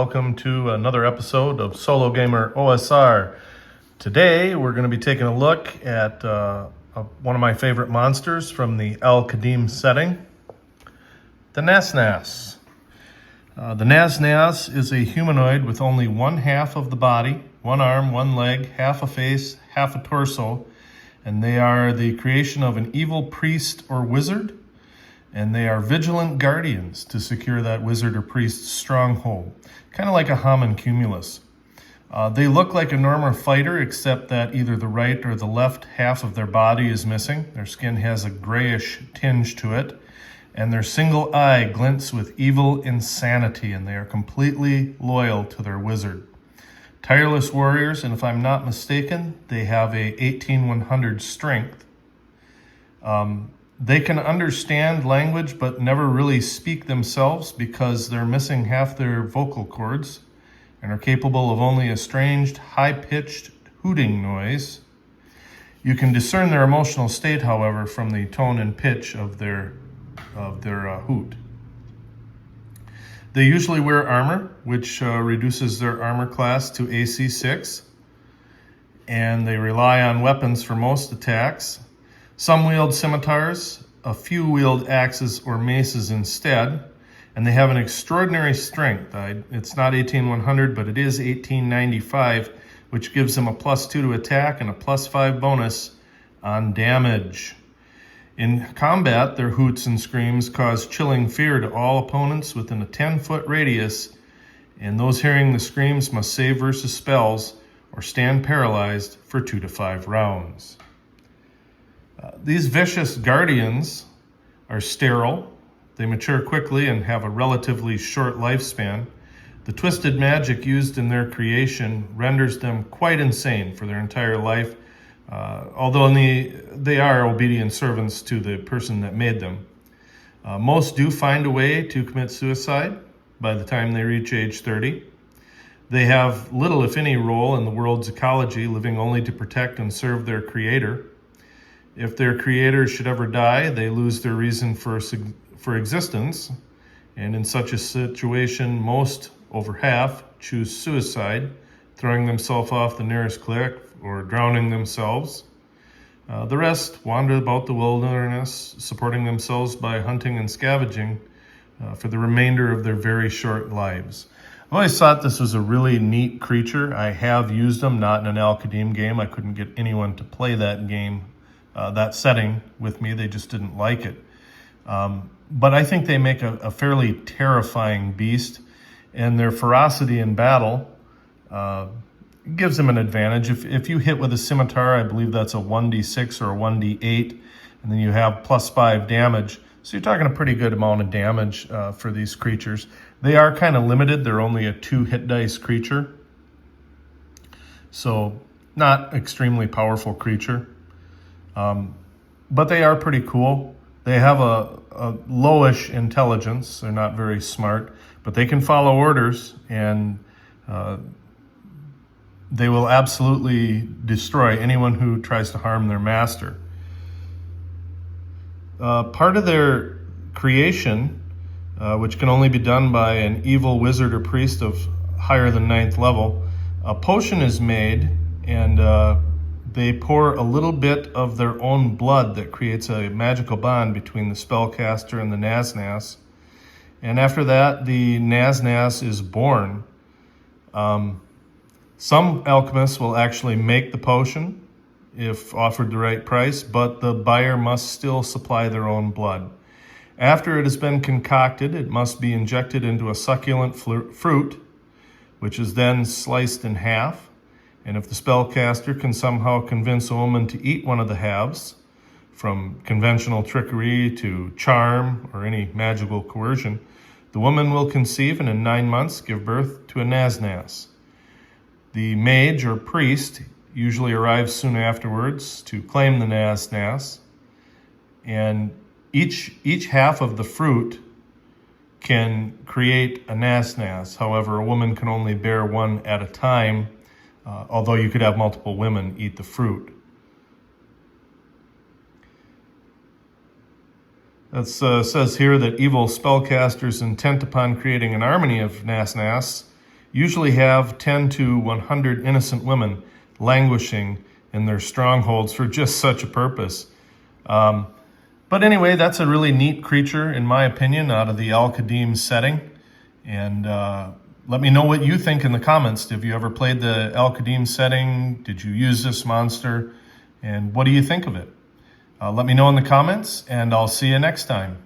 welcome to another episode of Solo Gamer OSR. Today we're going to be taking a look at one of my favorite monsters from the Al-Qadim setting, the Nasnas. The Nasnas is a humanoid with only one half of the body, one arm, one leg, half a face, half a torso, and they are the creation of an evil priest or wizard, and they are vigilant guardians to secure that wizard or priest's stronghold, kind of like a homunculus. They look like a normal fighter, except that either the right or the left half of their body is missing. Their skin has a grayish tinge to it, and their single eye glints with evil insanity, and they are completely loyal to their wizard. Tireless warriors, and if I'm not mistaken, they have a 18,100 strength. They can understand language but never really speak themselves because they're missing half their vocal cords and are capable of only a strange, high-pitched hooting noise. You can discern their emotional state, however, from the tone and pitch of their hoot. They usually wear armor, which reduces their armor class to AC 6, and they rely on weapons for most attacks. Some wield scimitars, a few wield axes or maces instead, and they have an extraordinary strength. It's not 18,100, but it is 1895, which gives them a +2 to attack and a +5 bonus on damage. In combat, their hoots and screams cause chilling fear to all opponents within a 10-foot radius, and those hearing the screams must save versus spells or stand paralyzed for 2 to 5 rounds. These vicious guardians are sterile. They mature quickly and have a relatively short lifespan. The twisted magic used in their creation renders them quite insane for their entire life, although they are obedient servants to the person that made them. Most do find a way to commit suicide by the time they reach age 30. They have little, if any, role in the world's ecology, living only to protect and serve their creator. If their creators should ever die, they lose their reason for existence, and in such a situation, most, over half, choose suicide, throwing themselves off the nearest cliff or drowning themselves. The rest wander about the wilderness, supporting themselves by hunting and scavenging for the remainder of their very short lives. I've always thought this was a really neat creature. I have used them, not in an Al-Qadim game. I couldn't get anyone to play that game, that setting with me. They just didn't like it. But I think they make a fairly terrifying beast, and their ferocity in battle gives them an advantage. If you hit with a scimitar, I believe that's a 1d6 or a 1d8, and then you have +5 damage. So you're talking a pretty good amount of damage for these creatures. They are kind of limited. They're only a 2 hit dice creature, so not extremely powerful creature. But they are pretty cool. They have a lowish intelligence. They're not very smart, but they can follow orders, and they will absolutely destroy anyone who tries to harm their master. Part of their creation, which can only be done by an evil wizard or priest of higher than 9th level, a potion is made, and they pour a little bit of their own blood that creates a magical bond between the spellcaster and the Nasnas. And after that, the Nasnas is born. Some alchemists will actually make the potion if offered the right price, but the buyer must still supply their own blood. After it has been concocted, it must be injected into a succulent fruit, which is then sliced in half. And if the spellcaster can somehow convince a woman to eat one of the halves, from conventional trickery to charm or any magical coercion, the woman will conceive and in 9 months give birth to a Nasnas. The mage or priest usually arrives soon afterwards to claim the Nasnas, and each half of the fruit can create a Nasnas. However, a woman can only bear one at a time, although you could have multiple women eat the fruit. It says here that evil spellcasters intent upon creating an army of Nasnas usually have 10 to 100 innocent women languishing in their strongholds for just such a purpose. But anyway, that's a really neat creature, in my opinion, out of the Al-Qadim setting. And let me know what you think in the comments. Have you ever played the Al-Qadim setting? Did you use this monster? And what do you think of it? Let me know in the comments, and I'll see you next time.